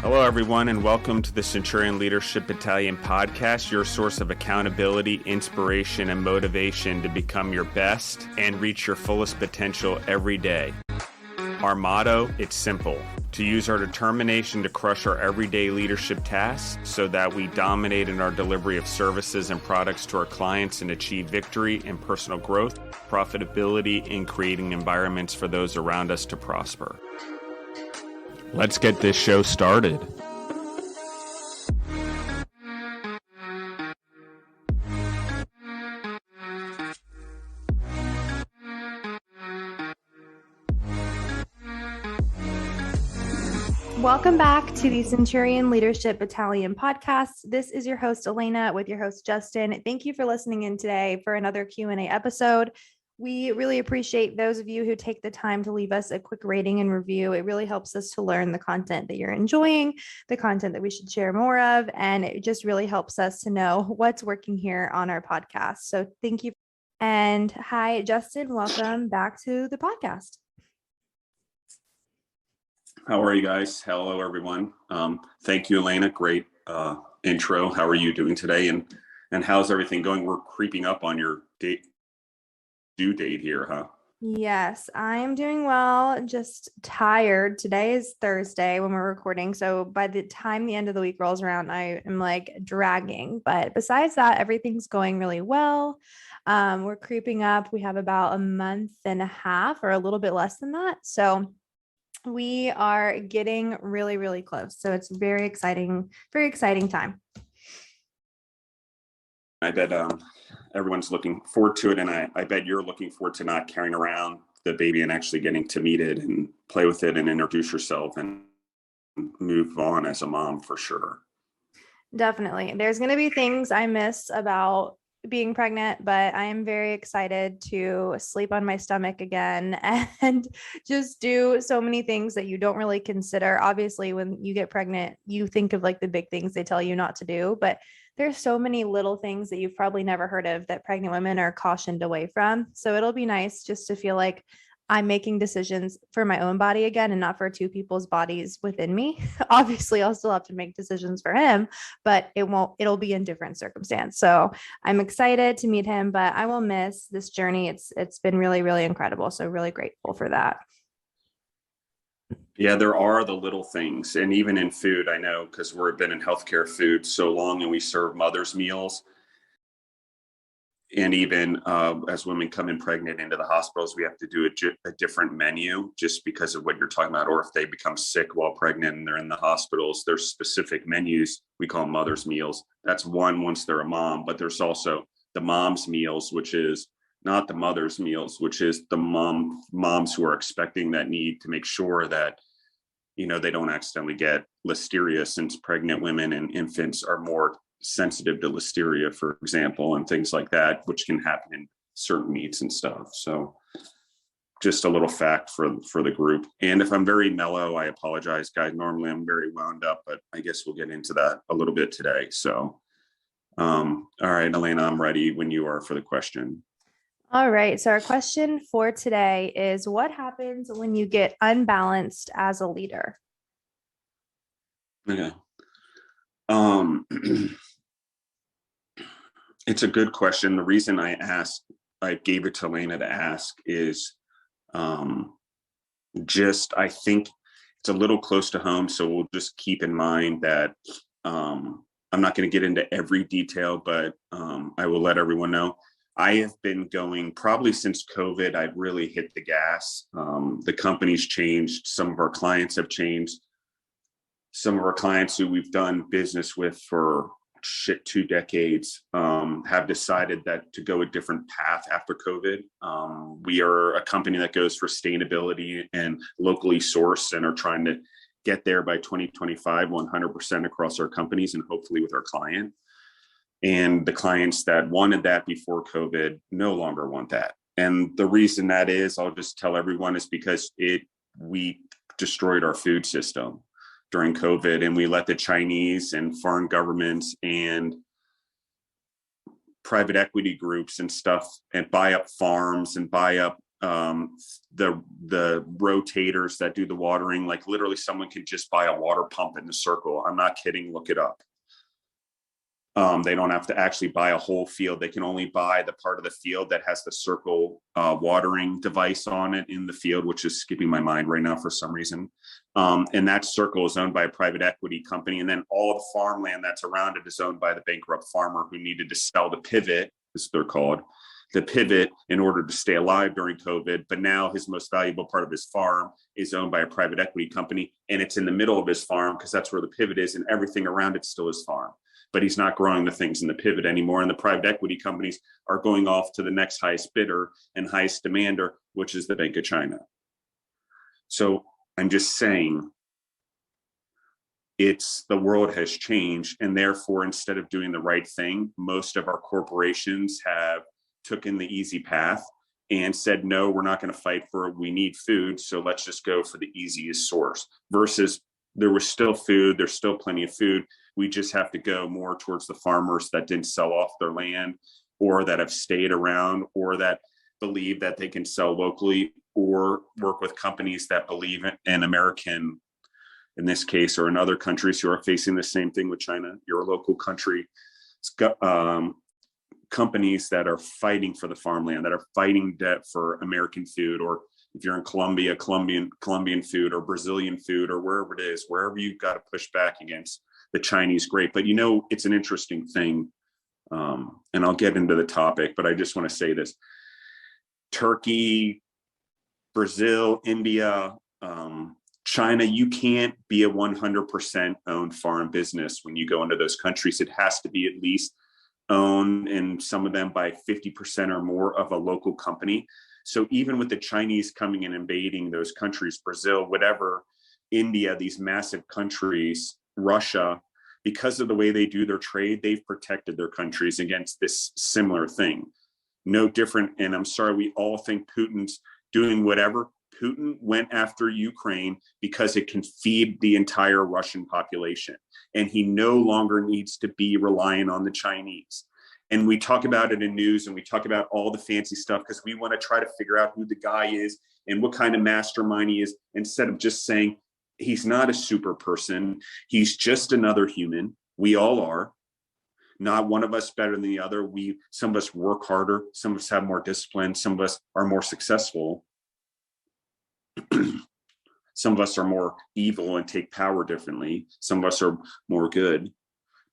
Hello, everyone, and welcome to the Centurion Leadership Battalion podcast, your source of accountability, inspiration, and motivation to become your best and reach your fullest potential every day. Our motto, it's simple: to use our determination to crush our everyday leadership tasks so that we dominate in our delivery of services and products to our clients and achieve victory and personal growth, profitability, and creating environments for those around us to prosper. Let's get this show started. Welcome back to the Centurion Leadership Battalion podcast. This is your host, Alaina, with your host, Justin. Thank you for listening in today for another Q&A episode. We really appreciate those of you who take the time to leave us a quick rating and review. It really helps us to learn the content that you're enjoying, the content that we should share more of, and it just really helps us to know what's working here on our podcast. So thank you. And hi, Justin. Welcome back to the podcast. How are you guys? Hello, everyone. Thank you, Alaina. Great intro. How are you doing today? And how's everything going? We're creeping up on your due date here, huh? Yes, I'm doing well. Just tired. Today is Thursday when we're recording. So by the time the end of the week rolls around, I am like dragging. But besides that, everything's going really well. We're creeping up. We have about a month and a half or a little bit less than that. So we are getting really, really close. So it's very exciting time. I bet everyone's looking forward to it. And I bet you're looking forward to not carrying around the baby and actually getting to meet it and play with it and introduce yourself and move on as a mom for sure. Definitely. There's going to be things I miss about being pregnant, but I am very excited to sleep on my stomach again and just do so many things that you don't really consider. Obviously, when you get pregnant, you think of like the big things they tell you not to do, but there's so many little things that you've probably never heard of that pregnant women are cautioned away from. So it'll be nice just to feel like I'm making decisions for my own body again and not for two people's bodies within me. Obviously, I'll still have to make decisions for him, but it'll be in different circumstance. So I'm excited to meet him, but I will miss this journey. It's been really, really incredible. So really grateful for that. Yeah, there are the little things. And even in food, I know because we've been in healthcare food so long and we serve mother's meals. And even as women come in pregnant into the hospitals, we have to do a different menu just because of what you're talking about. Or if they become sick while pregnant and they're in the hospitals, there's specific menus. We call them mother's meals. That's one once they're a mom, but there's also the mom's meals, which is not the mother's meals, which is the moms who are expecting that need to make sure that, you know, they don't accidentally get listeria, since pregnant women and infants are more sensitive to listeria, for example, and things like that, which can happen in certain meats and stuff. So just a little fact for the group. And if I'm very mellow, I apologize, guys. Normally I'm very wound up, but I guess we'll get into that a little bit today. So, all right, Alaina, I'm ready when you are for the question. All right. So our question for today is, what happens when you get unbalanced as a leader? Okay. It's a good question. The reason I gave it to Alaina to ask is I think it's a little close to home. So we'll just keep in mind that I'm not going to get into every detail, but I will let everyone know. I have been going probably since COVID. I've really hit the gas. The company's changed. Some of our clients have changed. Some of our clients who we've done business with for 2 decades have decided that to go a different path after COVID. We are a company that goes for sustainability and locally sourced and are trying to get there by 2025, 100% across our companies and hopefully with our client. And the clients that wanted that before COVID no longer want that. And the reason that is, I'll just tell everyone, is because we destroyed our food system during COVID, and we let the Chinese and foreign governments and private equity groups and stuff and buy up farms and buy up the rotators that do the watering. Like literally someone can just buy a water pump in the circle. I'm not kidding. Look it up. They don't have to actually buy a whole field. They can only buy the part of the field that has the circle watering device on it in the field, which is skipping my mind right now for some reason. And that circle is owned by a private equity company. And then all the farmland that's around it is owned by the bankrupt farmer who needed to sell the pivot, as they're called, the pivot, in order to stay alive during COVID. But now his most valuable part of his farm is owned by a private equity company. And it's in the middle of his farm because that's where the pivot is, and everything around it still is farm. But he's not growing the things in the pivot anymore. And the private equity companies are going off to the next highest bidder and highest demander, which is the Bank of China. So I'm just saying, the world has changed. And therefore, instead of doing the right thing, most of our corporations have taken the easy path and said, no, we're not going to fight for it. We need food. So let's just go for the easiest source, versus there was still food. There's still plenty of food. We just have to go more towards the farmers that didn't sell off their land, or that have stayed around, or that believe that they can sell locally, or work with companies that believe in American, in this case, or in other countries who are facing the same thing with China, your local country, companies that are fighting for the farmland, that are fighting debt for American food, or if you're in Colombia, Colombian food, or Brazilian food, or wherever it is, wherever you've got to push back against the Chinese grape. But it's an interesting thing, and I'll get into the topic, but I just want to say this: Turkey, Brazil, India, China, you can't be a 100% owned farm business when you go into those countries. It has to be at least owned, and some of them by 50% or more, of a local company. So even with the Chinese coming and invading those countries, Brazil, whatever, India, these massive countries, Russia, because of the way they do their trade, they've protected their countries against this similar thing. No different. And I'm sorry, we all think Putin's doing whatever. Putin went after Ukraine because it can feed the entire Russian population. And he no longer needs to be reliant on the Chinese. And we talk about it in news, and we talk about all the fancy stuff because we want to try to figure out who the guy is and what kind of mastermind he is, instead of just saying he's not a super person. He's just another human. We all are. Not one of us better than the other. Some of us work harder. Some of us have more discipline. Some of us are more successful. Some of us are more evil and take power differently. Some of us are more good.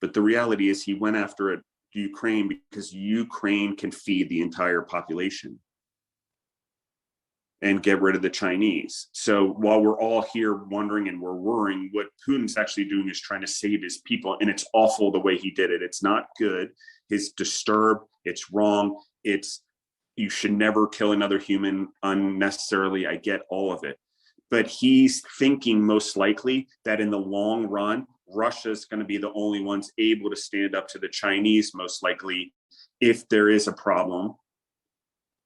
But the reality is he went after Ukraine because Ukraine can feed the entire population and get rid of the Chinese. So while we're all here wondering and we're worrying, what Putin's actually doing is trying to save his people. And it's awful the way he did it. It's not good. It's disturbed. It's wrong. You should never kill another human unnecessarily. I get all of it. But he's thinking most likely that in the long run, Russia's going to be the only ones able to stand up to the Chinese, most likely, if there is a problem,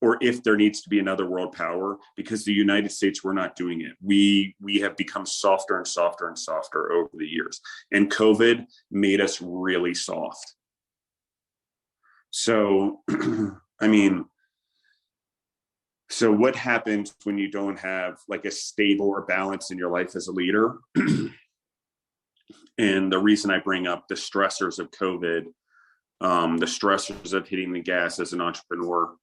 or if there needs to be another world power, because the United States, we're not doing it. We have become softer and softer and softer over the years. And COVID made us really soft. So, so what happens when you don't have like a stable or balance in your life as a leader? And the reason I bring up the stressors of COVID, the stressors of hitting the gas as an entrepreneur,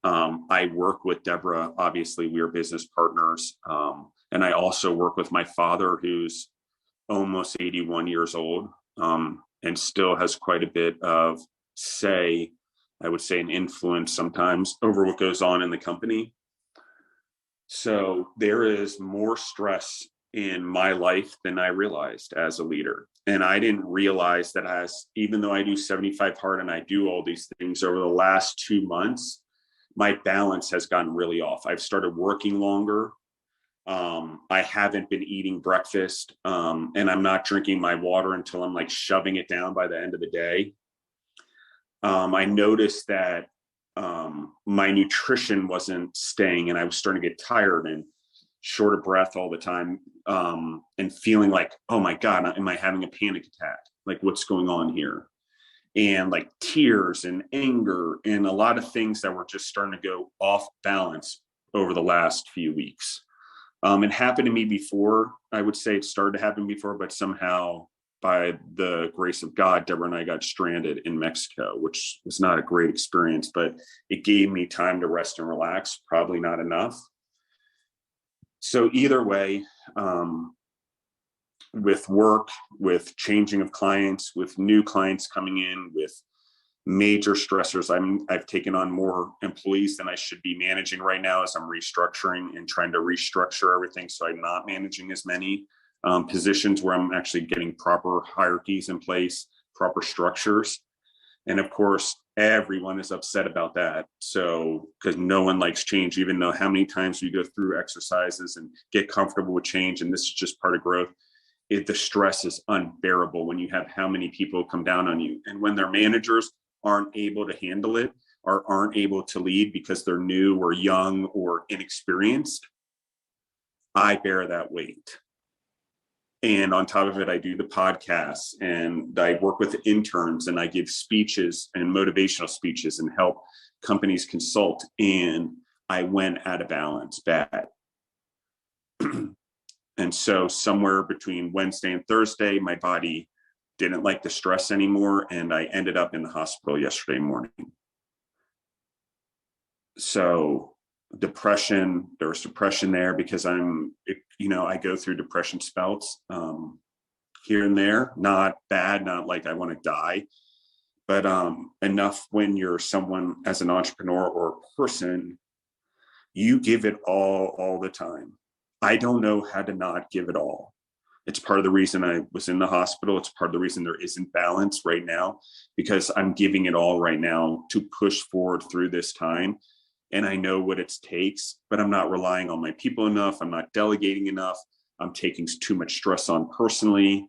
I work with Deborah. Obviously, we are business partners. And I also work with my father, who's almost 81 years old, and still has quite a bit of I would say an influence sometimes over what goes on in the company. So there is more stress in my life than I realized as a leader. And I didn't realize that even though I do 75 hard and I do all these things over the last 2 months, my balance has gotten really off. I've started working longer. I haven't been eating breakfast, and I'm not drinking my water until I'm like shoving it down by the end of the day. I noticed that my nutrition wasn't staying, and I was starting to get tired and short of breath all the time, and feeling like, oh my God, am I having a panic attack? Like, what's going on here? And like tears and anger and a lot of things that were just starting to go off balance over the last few weeks. It happened to me before. I would say it started to happen before, but somehow by the grace of God, Deborah and I got stranded in Mexico, which was not a great experience, but it gave me time to rest and relax, probably not enough. So either way, with work, with changing of clients, with new clients coming in, with major stressors, I've taken on more employees than I should be managing right now as I'm restructuring and trying to restructure everything. So I'm not managing as many positions where I'm actually getting proper hierarchies in place, proper structures. And of course, everyone is upset about that. So, because no one likes change, even though how many times we go through exercises and get comfortable with change, and this is just part of growth, the stress is unbearable when you have how many people come down on you. And when their managers aren't able to handle it or aren't able to lead because they're new or young or inexperienced, I bear that weight. And on top of it, I do the podcasts and I work with interns and I give speeches and motivational speeches and help companies consult. And I went out of balance bad. And so somewhere between Wednesday and Thursday, my body didn't like the stress anymore. And I ended up in the hospital yesterday morning. So depression, there was depression there because I go through depression spouts here and there, not bad, not like I want to die, but enough when you're someone as an entrepreneur or a person, you give it all the time. I don't know how to not give it all. It's part of the reason I was in the hospital. It's part of the reason there isn't balance right now, because I'm giving it all right now to push forward through this time. And I know what it takes, but I'm not relying on my people enough. I'm not delegating enough. I'm taking too much stress on personally.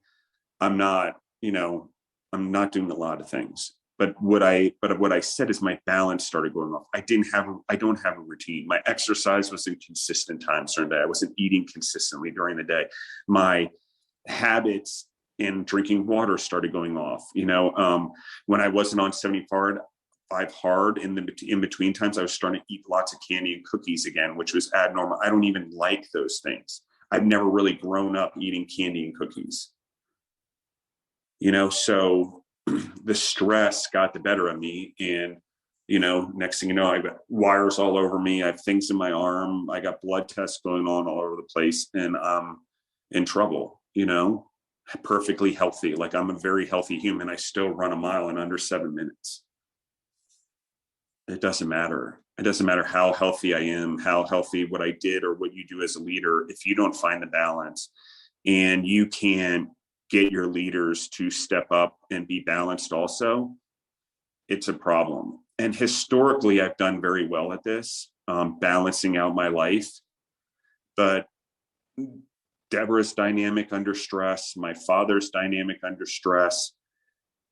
I'm not doing a lot of things. But what I said is my balance started going off. I don't have a routine. My exercise was in consistent times during the day. I wasn't eating consistently during the day. My habits in drinking water started going off. When I wasn't on 75 hard in between times, I was starting to eat lots of candy and cookies again, which was abnormal. I don't even like those things. I've never really grown up eating candy and cookies. So the stress got the better of me. And, next thing you know, I got wires all over me. I have things in my arm. I got blood tests going on all over the place, and I'm in trouble, perfectly healthy. Like, I'm a very healthy human. I still run a mile in under 7 minutes. It doesn't matter. It doesn't matter how healthy I am, how healthy what I did or what you do as a leader. If you don't find the balance and you can't get your leaders to step up and be balanced also, it's a problem. And historically, I've done very well at this, balancing out my life. But Deborah's dynamic under stress, my father's dynamic under stress,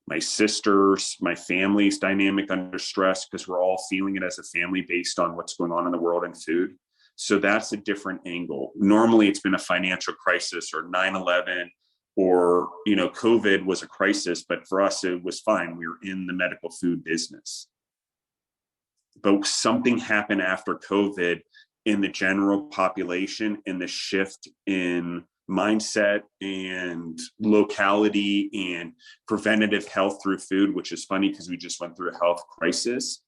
my sisters, my family's dynamic under stress, because we're all feeling it as a family based on what's going on in the world and food. So that's a different angle. Normally, it's been a financial crisis or 9/11 or, COVID was a crisis, but for us, it was fine. We were in the medical food business. But something happened after COVID in the general population, in the shift in mindset and locality and preventative health through food, which is funny because we just went through a health crisis,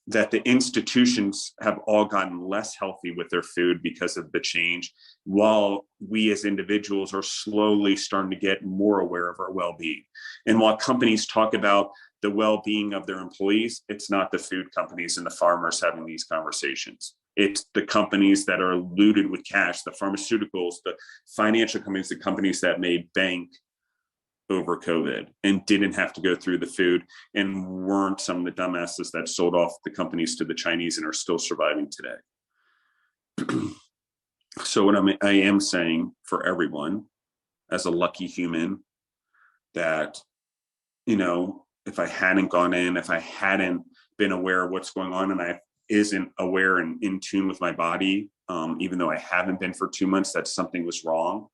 that the institutions have all gotten less healthy with their food because of the change, while we as individuals are slowly starting to get more aware of our well-being. And while companies talk about the well-being of their employees, it's not the food companies and the farmers having these conversations. It's the companies that are looted with cash, the pharmaceuticals, the financial companies, the companies that made bank over COVID and didn't have to go through the food and weren't some of the dumbasses that sold off the companies to the Chinese and are still surviving today. So what I am saying for everyone as a lucky human, that, if I hadn't gone in, if I hadn't been aware of what's going on, and I isn't aware and in tune with my body, even though I haven't been for 2 months, that something was wrong,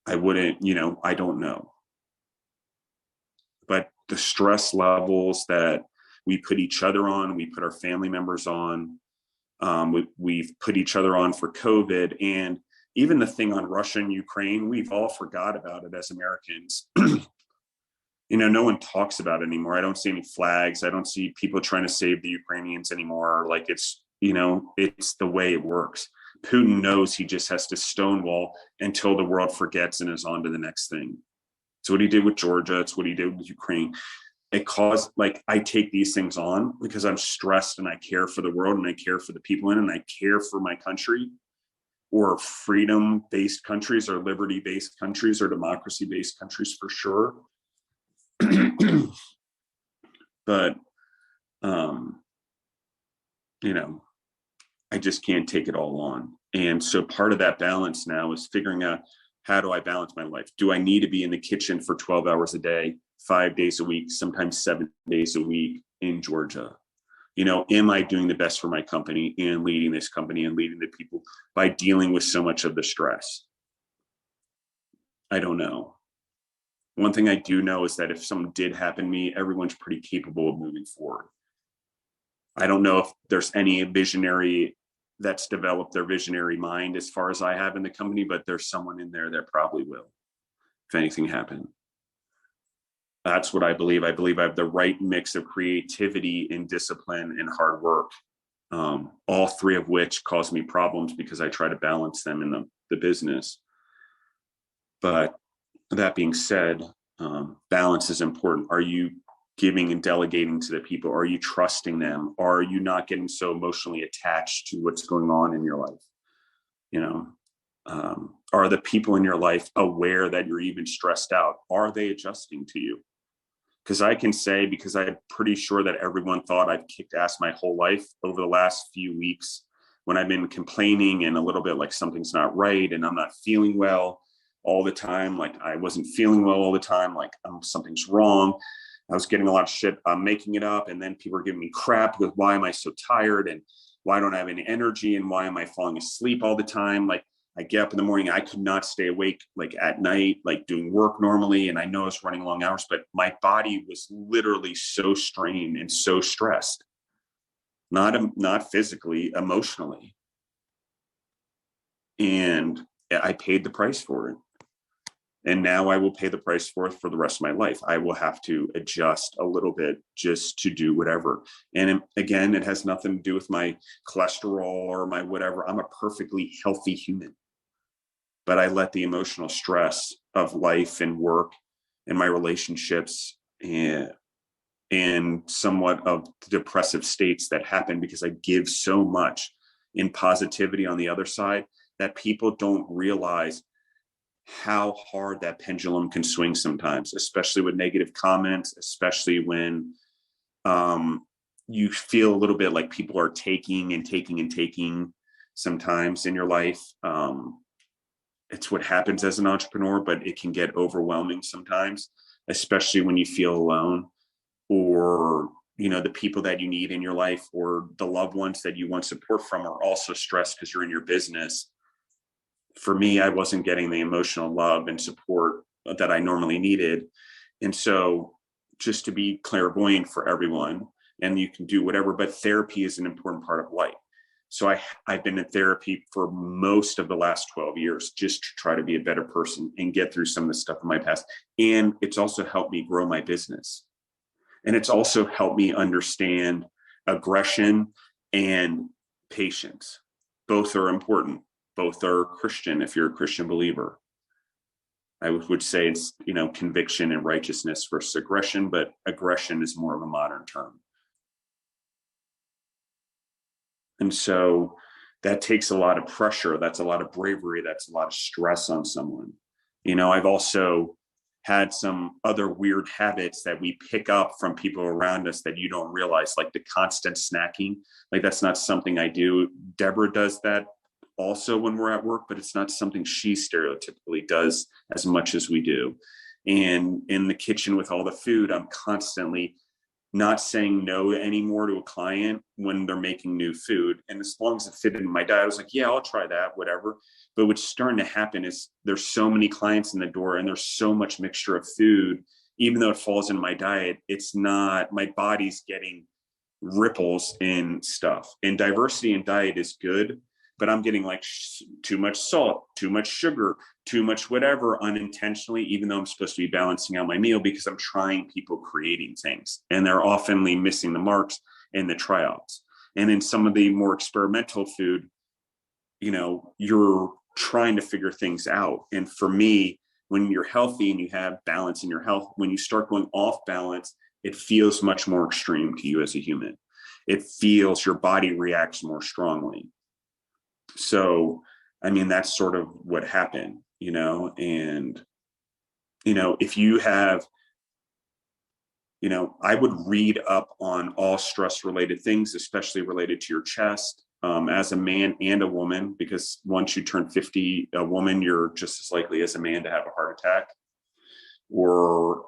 I wouldn't, I don't know. But the stress levels that we put each other on, we put our family members on, We've put each other on for COVID, and even the thing on Russia and Ukraine, we've all forgot about it as Americans. No one talks about it anymore. I don't see any flags. I don't see people trying to save the Ukrainians anymore. Like it's the way it works. Putin knows he just has to stonewall until the world forgets and is on to the next thing. It's what he did with Georgia. It's what he did with Ukraine. It caused, I take these things on because I'm stressed and I care for the world and I care for the people in it and I care for my country, or freedom-based countries or liberty-based countries or democracy-based countries for sure. But, I just can't take it all on. And so part of that balance now is figuring out, how do I balance my life? Do I need to be in the kitchen for 12 hours a day, 5 days a week, sometimes 7 days a week in Georgia? Am I doing the best for my company and leading this company and leading the people by dealing with so much of the stress? I don't know. One thing I do know is that if something did happen to me, everyone's pretty capable of moving forward. I don't know if there's any visionary that's developed their visionary mind as far as I have in the company, but there's someone in there that probably will, if anything happened. That's what I believe. I believe I have the right mix of creativity and discipline and hard work, all three of which cause me problems because I try to balance them in the business. But that being said, balance is important. Are you giving and delegating to the people? Are you trusting them? Are you not getting so emotionally attached to what's going on in your life? Are the people in your life aware that you're even stressed out? Are they adjusting to you? Because I can say, because I'm pretty sure that everyone thought I've kicked ass my whole life over the last few weeks when I've been complaining and a little bit like something's not right and I'm not feeling well all the time. Like I wasn't feeling well all the time. Like something's wrong. I was getting a lot of shit. I'm making it up. And then people are giving me crap with why am I so tired and why don't I have any energy and why am I falling asleep all the time? Like I get up in the morning, I could not stay awake like at night, like doing work normally. And I know I was running long hours, but my body was literally so strained and so stressed, not physically, emotionally. And I paid the price for it. And now I will pay the price for it for the rest of my life. I will have to adjust a little bit just to do whatever. And again, it has nothing to do with my cholesterol or my whatever. I'm a perfectly healthy human. But I let the emotional stress of life and work and my relationships and somewhat of the depressive states that happen because I give so much in positivity on the other side that people don't realize how hard that pendulum can swing sometimes, especially with negative comments, especially when you feel a little bit like people are taking and taking and taking sometimes in your life. It's what happens as an entrepreneur, but it can get overwhelming sometimes, especially when you feel alone or, the people that you need in your life or the loved ones that you want support from are also stressed because you're in your business. For me, I wasn't getting the emotional love and support that I normally needed. And so just to be clairvoyant for everyone, and you can do whatever, but therapy is an important part of life. So I've been in therapy for most of the last 12 years, just to try to be a better person and get through some of the stuff in my past. And it's also helped me grow my business. And it's also helped me understand aggression and patience. Both are important. Both are Christian if you're a Christian believer. I would say it's, conviction and righteousness versus aggression, but aggression is more of a modern term. And so that takes a lot of pressure. That's a lot of bravery. That's a lot of stress on someone. I've also had some other weird habits that we pick up from people around us that you don't realize, like the constant snacking. Like that's not something I do. Deborah does that also when we're at work, but it's not something she stereotypically does as much as we do. And in the kitchen with all the food, I'm constantly not saying no anymore to a client when they're making new food. And as long as it fit in my diet, I was like, yeah, I'll try that, whatever. But what's starting to happen is there's so many clients in the door and there's so much mixture of food, even though it falls in my diet, it's not, my body's getting ripples in stuff. And diversity in diet is good, but I'm getting like too much salt, too much sugar, too much whatever unintentionally, even though I'm supposed to be balancing out my meal, because I'm trying people creating things, and they're oftenly missing the marks in the tryouts. And in some of the more experimental food, you're trying to figure things out. And for me, when you're healthy and you have balance in your health, when you start going off balance, it feels much more extreme to you as a human. It feels your body reacts more strongly. So, I mean, that's sort of what happened, and, if you have, I would read up on all stress related things, especially related to your chest, as a man and a woman, because once you turn 50, a woman, you're just as likely as a man to have a heart attack or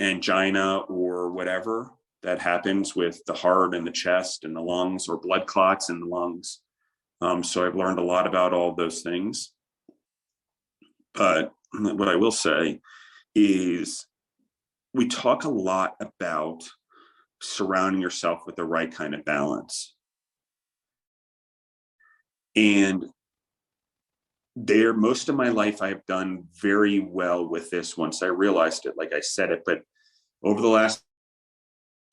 angina or whatever that happens with the heart and the chest and the lungs, or blood clots in the lungs. So I've learned a lot about all those things. But what I will say is we talk a lot about surrounding yourself with the right kind of balance. And most of my life, I have done very well with this once I realized it, like I said it. But over the last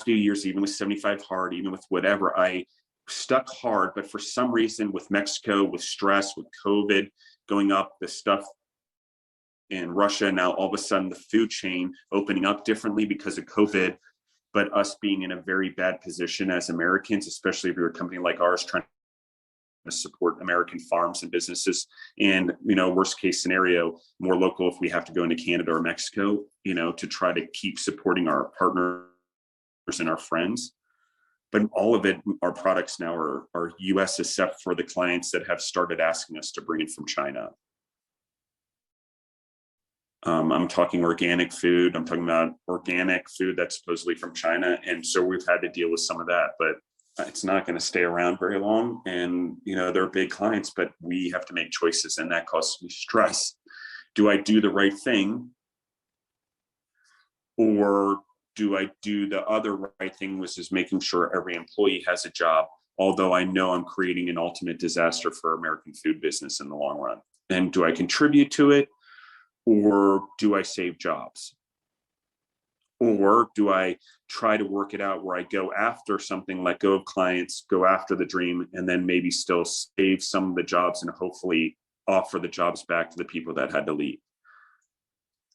few years, even with 75 hard, even with whatever, I stuck hard. But for some reason, with Mexico, with stress, with COVID going up, the stuff in Russia, now all of a sudden the food chain opening up differently because of COVID, but us being in a very bad position as Americans, especially if you're a company like ours trying to support American farms and businesses, and worst case scenario, more local if we have to go into Canada or Mexico, to try to keep supporting our partners and our friends. But all of it, our products now are US, except for the clients that have started asking us to bring it from China. I'm talking organic food. I'm talking about organic food that's supposedly from China. And so we've had to deal with some of that, but it's not going to stay around very long. And, they're big clients, but we have to make choices, and that causes me stress. Do I do the right thing? Or do I do the other right thing, which is making sure every employee has a job, although I know I'm creating an ultimate disaster for American food business in the long run? And do I contribute to it? Or do I save jobs? Or do I try to work it out where I go after something, let go of clients, go after the dream, and then maybe still save some of the jobs and hopefully offer the jobs back to the people that had to leave?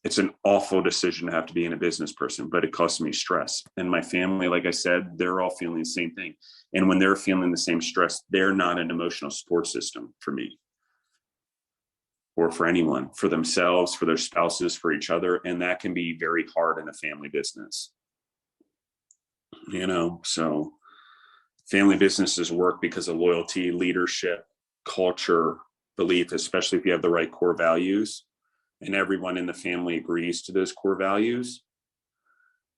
It's an awful decision to have to be in a business person, but it costs me stress. And my family, like I said, they're all feeling the same thing. And when they're feeling the same stress, they're not an emotional support system for me, or for anyone, for themselves, for their spouses, for each other. And that can be very hard in a family business. So family businesses work because of loyalty, leadership, culture, belief, especially if you have the right core values and everyone in the family agrees to those core values.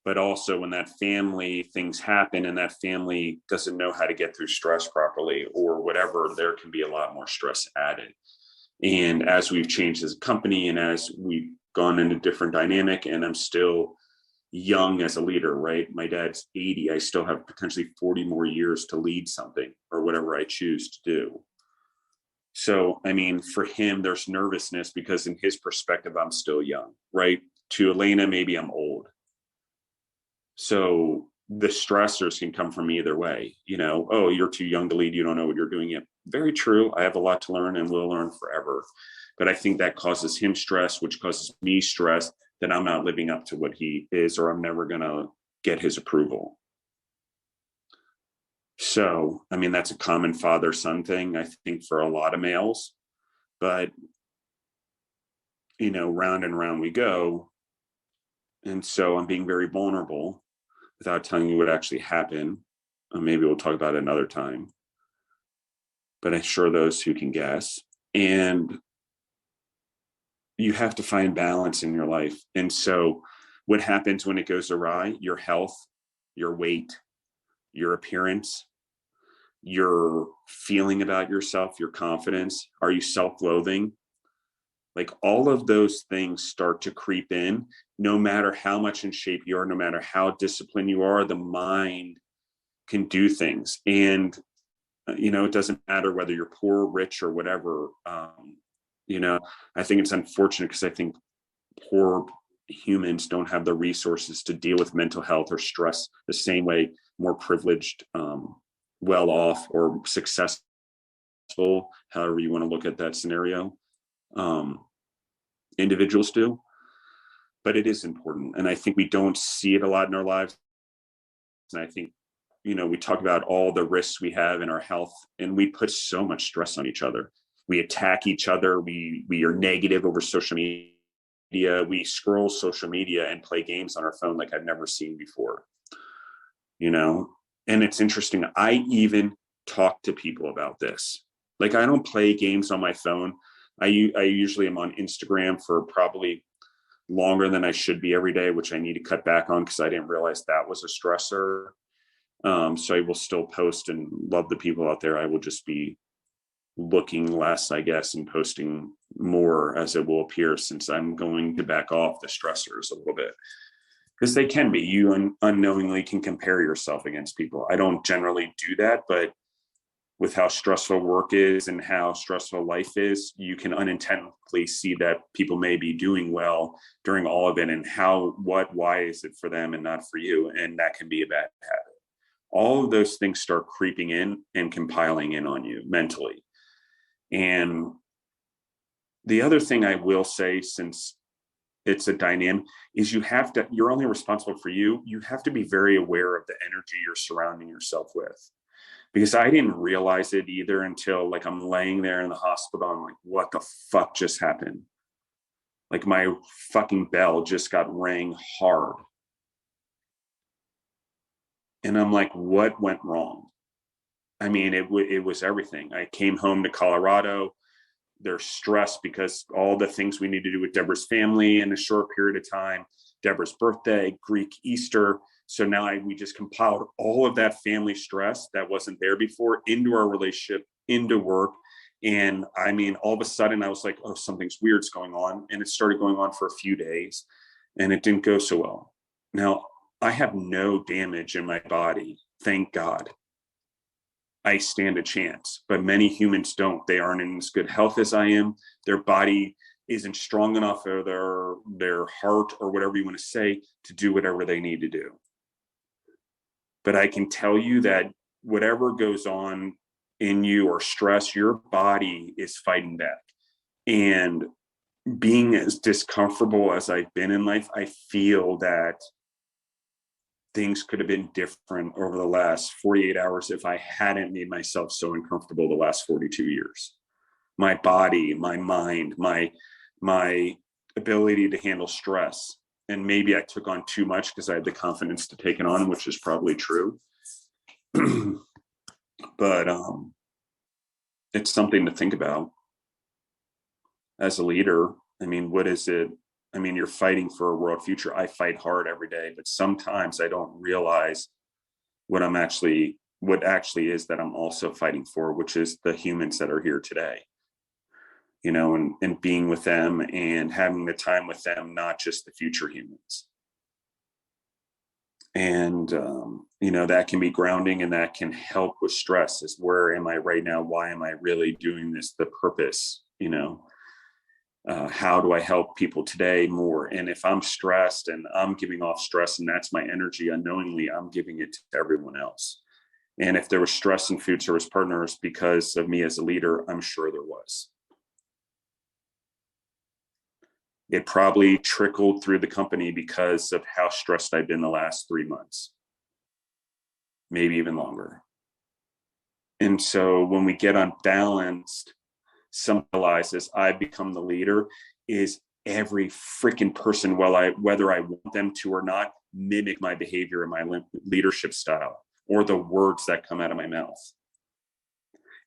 But also when that family, things happen and that family doesn't know how to get through stress properly or whatever, there can be a lot more stress added. And as we've changed as a company and as we've gone into different dynamic, and I'm still young as a leader, right? My dad's 80. I still have potentially 40 more years to lead something or whatever I choose to do. So, I mean, for him, there's nervousness because in his perspective, I'm still young, right? To Alaina, maybe I'm old. So the stressors can come from either way, oh, you're too young to lead. You don't know what you're doing yet. Very true. I have a lot to learn and will learn forever. But I think that causes him stress, which causes me stress that I'm not living up to what he is, or I'm never going to get his approval. So, I mean, that's a common father-son thing, I think, for a lot of males. But, round and round we go. And so I'm being very vulnerable without telling you what actually happened. Maybe we'll talk about it another time. But I'm sure those who can guess. And you have to find balance in your life. And so what happens when it goes awry? Your health, your weight, your appearance, your feeling about yourself, your confidence. Are you self-loathing? Like all of those things start to creep in. No matter how much in shape you are, no matter how disciplined you are, the mind can do things. And, it doesn't matter whether you're poor, rich, or whatever. I think it's unfortunate because I think poor humans don't have the resources to deal with mental health or stress the same way more privileged, well off, or successful, however you want to look at that scenario, individuals do. But it is important. And I think we don't see it a lot in our lives. And I think, we talk about all the risks we have in our health, and we put so much stress on each other. We attack each other. We are negative over social media. We scroll social media and play games on our phone like I've never seen before, and it's interesting. I even talk to people about this. Like, I don't play games on my phone. I usually am on Instagram for probably longer than I should be every day, which I need to cut back on because I didn't realize that was a stressor. So I will still post and love the people out there. I will just be looking less, I guess, and posting more as it will appear, since I'm going to back off the stressors a little bit, because they can be. You unknowingly can compare yourself against people. I don't generally do that, but with how stressful work is and how stressful life is, you can unintentionally see that people may be doing well during all of it, and why is it for them and not for you? And that can be a bad habit. All of those things start creeping in and compiling in on you mentally. And the other thing I will say, since it's a dynamic, is you're only responsible for you. You have to be very aware of the energy you're surrounding yourself with. Because I didn't realize it either until, like, I'm laying there in the hospital. I'm like, what the fuck just happened? Like, my fucking bell just got rang hard. And I'm like, what went wrong? I mean, it was everything. I came home to Colorado. They're stressed because all the things we need to do with Deborah's family in a short period of time, Deborah's birthday, Greek Easter. So now we just compiled all of that family stress that wasn't there before into our relationship, into work. And I mean, all of a sudden I was like, oh, something's weird's going on. And it started going on for a few days, and it didn't go so well. Now, I have no damage in my body. Thank God. I stand a chance, but many humans don't. They aren't in as good health as I am. Their body isn't strong enough, or their heart, or whatever you want to say, to do whatever they need to do. But I can tell you that whatever goes on in you, or stress, your body is fighting back. And being as discomfortable as I've been in life, I feel that things could have been different over the last 48 hours if I hadn't made myself so uncomfortable the last 42 years. My body, my mind, my ability to handle stress. And maybe I took on too much because I had the confidence to take it on, which is probably true. But it's something to think about as a leader. I mean, what is it? I mean, you're fighting for a world future. I fight hard every day, but sometimes I don't realize what actually is that I'm also fighting for, which is the humans that are here today, and being with them and having the time with them, not just the future humans. And, that can be grounding, and that can help with stress. Is where am I right now? Why am I really doing this? The purpose, how do I help people today more? And if I'm stressed and I'm giving off stress, and that's my energy, unknowingly, I'm giving it to everyone else. And if there was stress in food service partners because of me as a leader, I'm sure there was. It probably trickled through the company because of how stressed I've been the last 3 months, maybe even longer. And so when we get unbalanced, symbolizes I become the leader, is every freaking person, whether I want them to or not, mimic my behavior and my leadership style, or the words that come out of my mouth.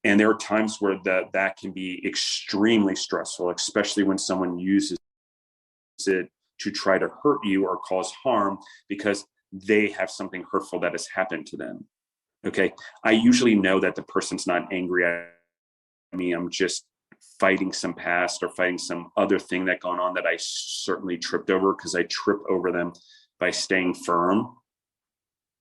And there are times where that can be extremely stressful, especially when someone uses it to try to hurt you or cause harm because they have something hurtful that has happened to them. Okay. I usually know that the person's not angry at me. I'm just fighting some past or fighting some other thing that gone on that I certainly tripped over, because I trip over them by staying firm.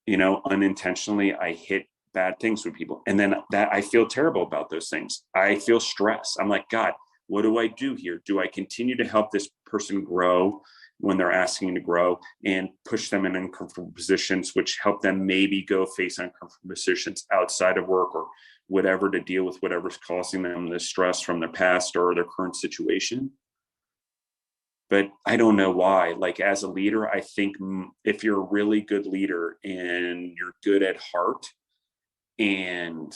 unintentionally, I hit bad things with people. And then that I feel terrible about those things. I feel stress. I'm like, God, what do I do here? Do I continue to help this person grow when they're asking to grow and push them in uncomfortable positions, which help them maybe go face uncomfortable positions outside of work or whatever to deal with whatever's causing them the stress from their past or their current situation? But I don't know why. Like, as a leader, I think if you're a really good leader and you're good at heart and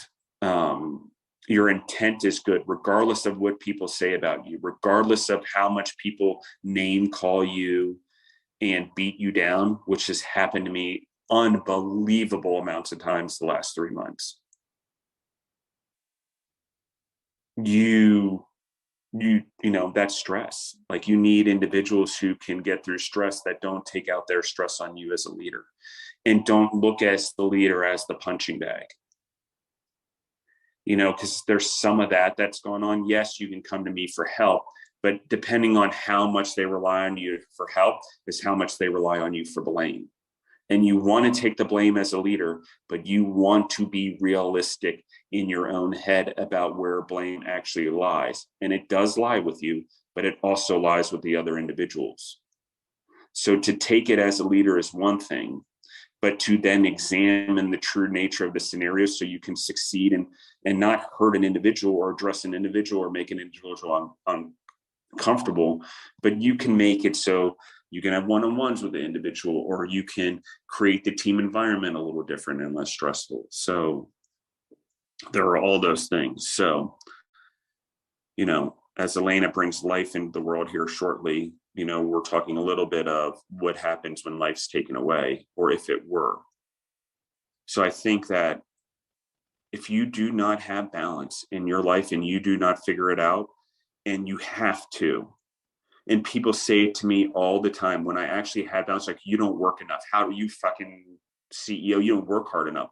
your intent is good, regardless of what people say about you, regardless of how much people name call you and beat you down, which has happened to me unbelievable amounts of times the last 3 months. That's stress. Like, you need individuals who can get through stress that don't take out their stress on you as a leader, and don't look as the leader as the punching bag. Because there's some of that's going on. Yes, you can come to me for help, but depending on how much they rely on you for help is how much they rely on you for blame. And you want to take the blame as a leader, but you want to be realistic in your own head about where blame actually lies. And it does lie with you, but it also lies with the other individuals. So to take it as a leader is one thing, but to then examine the true nature of the scenario so you can succeed and not hurt an individual or address an individual or make an individual uncomfortable, but you can make it so you can have one-on-ones with the individual, or you can create the team environment a little different and less stressful. So there are all those things. So, as Alaina brings life into the world here shortly, we're talking a little bit of what happens when life's taken away, or if it were. So I think that if you do not have balance in your life and you do not figure it out, and you have to, and people say it to me all the time when I actually had balance, like, you don't work enough. How do you fucking CEO? You don't work hard enough.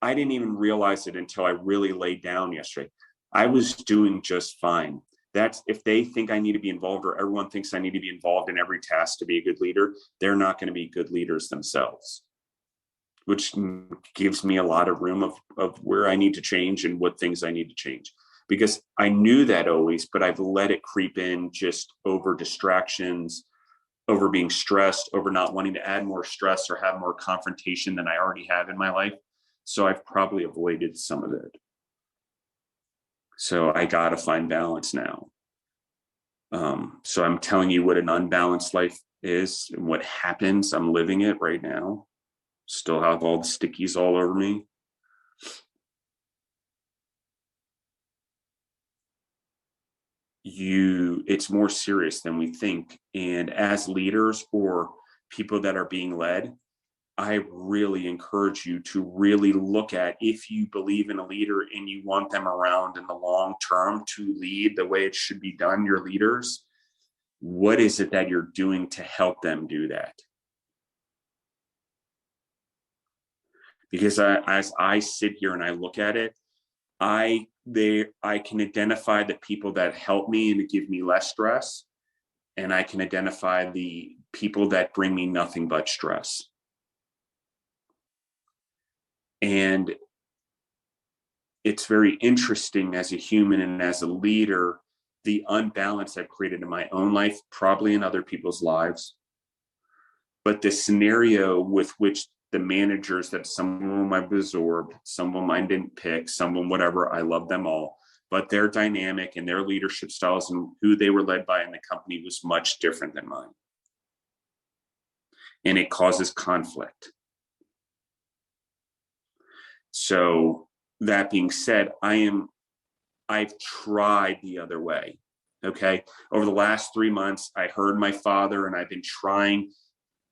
I didn't even realize it until I really laid down yesterday. I was doing just fine. That's, if they think I need to be involved, or everyone thinks I need to be involved in every task to be a good leader, they're not going to be good leaders themselves, which gives me a lot of room of where I need to change and what things I need to change. Because I knew that always, but I've let it creep in just over distractions, over being stressed, over not wanting to add more stress or have more confrontation than I already have in my life. So I've probably avoided some of it. So I got to find balance now. So I'm telling you what an unbalanced life is and what happens. I'm living it right now. Still have all the stickies all over me. It's more serious than we think. And as leaders or people that are being led, I really encourage you to really look at, if you believe in a leader and you want them around in the long term to lead the way it should be done, your leaders, what is it that you're doing to help them do that? Because as I sit here and I look at it, I can identify the people that help me and give me less stress, and I can identify the people that bring me nothing but stress. And it's very interesting as a human and as a leader, the unbalance I've created in my own life, probably in other people's lives. But the scenario with which the managers, that some of them I've absorbed, some of them I didn't pick, some of them whatever, I love them all. But their dynamic and their leadership styles and who they were led by in the company was much different than mine. And it causes conflict. So that being said, I've tried the other way. Okay. Over the last 3 months, I heard my father and I've been trying,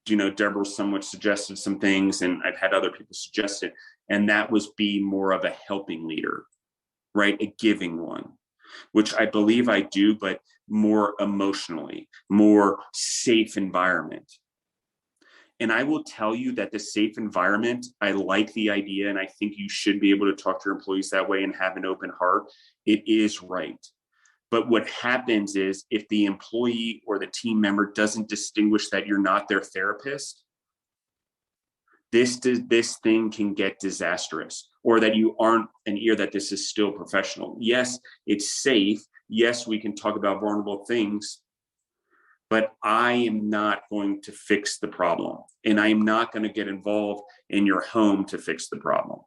Deborah somewhat suggested some things and I've had other people suggest it. And that was be more of a helping leader, right? A giving one, which I believe I do, but more emotionally, more safe environment. And I will tell you that the safe environment, I like the idea, and I think you should be able to talk to your employees that way and have an open heart. It is right. But what happens is, if the employee or the team member doesn't distinguish that you're not their therapist, this thing can get disastrous, or that you aren't an ear that this is still professional. Yes, it's safe. Yes, we can talk about vulnerable things, but I am not going to fix the problem. And I am not going to get involved in your home to fix the problem.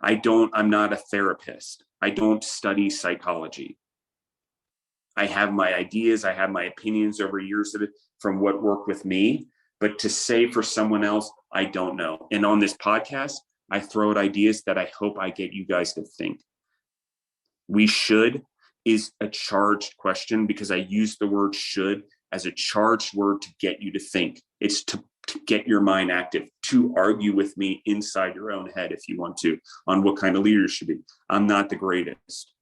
I'm not a therapist. I don't study psychology. I have my ideas. I have my opinions over years of it from what worked with me, but to say for someone else, I don't know. And on this podcast, I throw out ideas that I hope I get you guys to think. We should is a charged question, because I use the word should as a charged word to get you to think. It's to get your mind active, to argue with me inside your own head if you want to, on what kind of leader you should be. I'm not the greatest.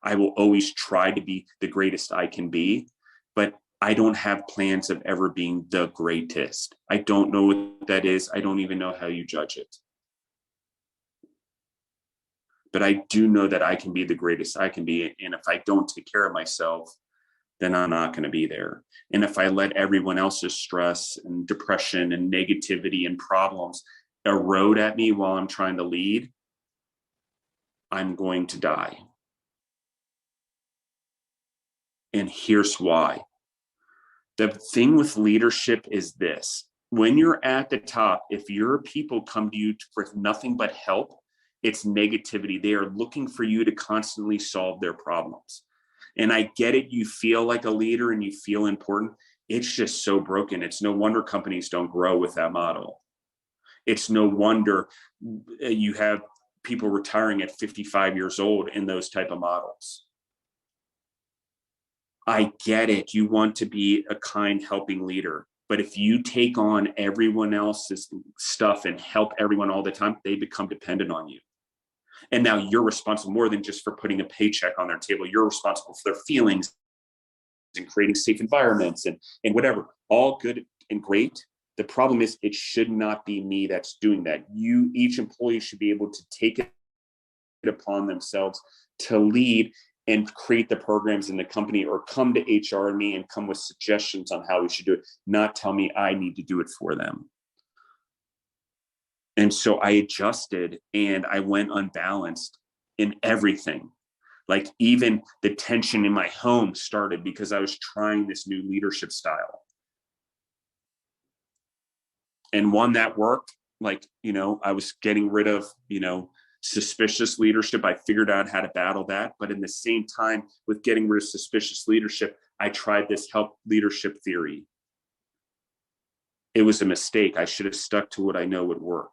I will always try to be the greatest I can be, but I don't have plans of ever being the greatest. I don't know what that is. I don't even know how you judge it. But I do know that I can be the greatest I can be. And if I don't take care of myself, then I'm not going to be there. And if I let everyone else's stress and depression and negativity and problems erode at me while I'm trying to lead, I'm going to die. And here's why. The thing with leadership is this: when you're at the top, if your people come to you for nothing but help, it's negativity. They are looking for you to constantly solve their problems. And I get it. You feel like a leader and you feel important. It's just so broken. It's no wonder companies don't grow with that model. It's no wonder you have people retiring at 55 years old in those type of models. I get it. You want to be a kind, helping leader. But if you take on everyone else's stuff and help everyone all the time, they become dependent on you. And now you're responsible more than just for putting a paycheck on their table. You're responsible for their feelings and creating safe environments and whatever. All good and great. The problem is it should not be me that's doing that. Each employee should be able to take it upon themselves to lead and create the programs in the company, or come to HR and me and come with suggestions on how we should do it, not tell me I need to do it for them. And so I adjusted and I went unbalanced in everything. Like even the tension in my home started because I was trying this new leadership style. And one that worked, I was getting rid of, suspicious leadership. I figured out how to battle that. But in the same time, with getting rid of suspicious leadership, I tried this help leadership theory. It was a mistake. I should have stuck to what I know would work.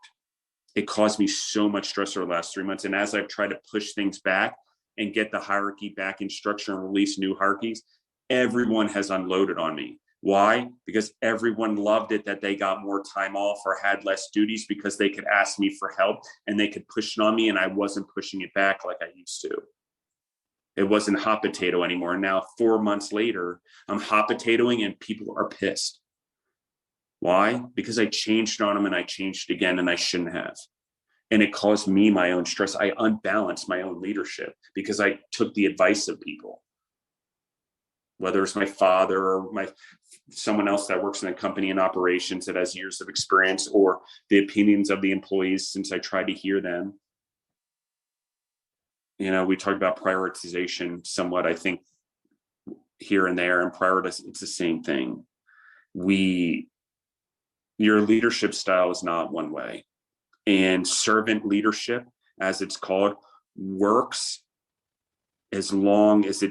It caused me so much stress over the last 3 months. And as I've tried to push things back and get the hierarchy back in structure and release new hierarchies, everyone has unloaded on me. Why? Because everyone loved it that they got more time off or had less duties because they could ask me for help and they could push it on me, and I wasn't pushing it back like I used to. It wasn't hot potato anymore. And now 4 months later, I'm hot potatoing and people are pissed. Why? Because I changed on them and I changed again, and I shouldn't have. And it caused me my own stress. I unbalanced my own leadership because I took the advice of people, whether it's my father or someone else that works in a company in operations that has years of experience, or the opinions of the employees, since I try to hear them. We talked about prioritization somewhat, I think, here and there, and prioritize, it's the same thing. Your leadership style is not one way. And servant leadership, as it's called, works as long as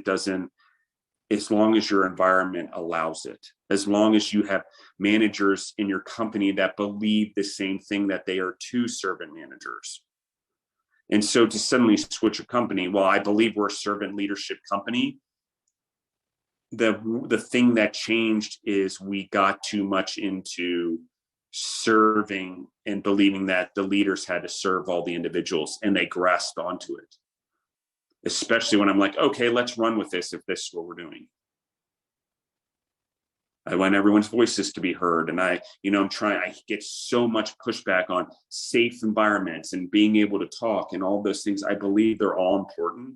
your environment allows it, as long as you have managers in your company that believe the same thing, that they are two servant managers. And so to suddenly switch a company, well, I believe we're a servant leadership company. The thing that changed is we got too much into serving and believing that the leaders had to serve all the individuals, and they grasped onto it. Especially when I'm like, okay, let's run with this if this is what we're doing. I want everyone's voices to be heard. And I get so much pushback on safe environments and being able to talk and all those things. I believe they're all important.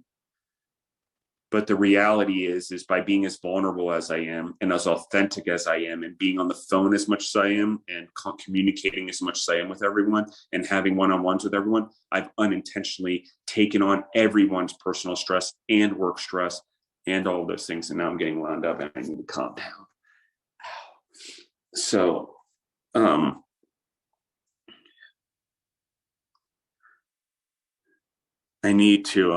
But the reality is by being as vulnerable as I am and as authentic as I am and being on the phone as much as I am and communicating as much as I am with everyone and having one-on-ones with everyone, I've unintentionally taken on everyone's personal stress and work stress and all of those things. And now I'm getting wound up and I need to calm down. So, I need to,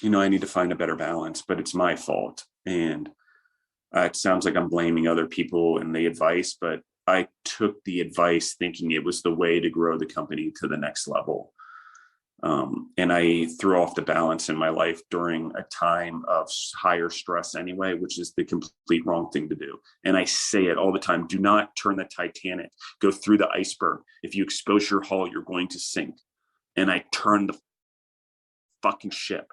I need to find a better balance, but it's my fault. And it sounds like I'm blaming other people and the advice, but I took the advice thinking it was the way to grow the company to the next level. And I threw off the balance in my life during a time of higher stress anyway, which is the complete wrong thing to do. And I say it all the time. Do not turn the Titanic, go through the iceberg. If you expose your hull, you're going to sink. And I turned the fucking ship.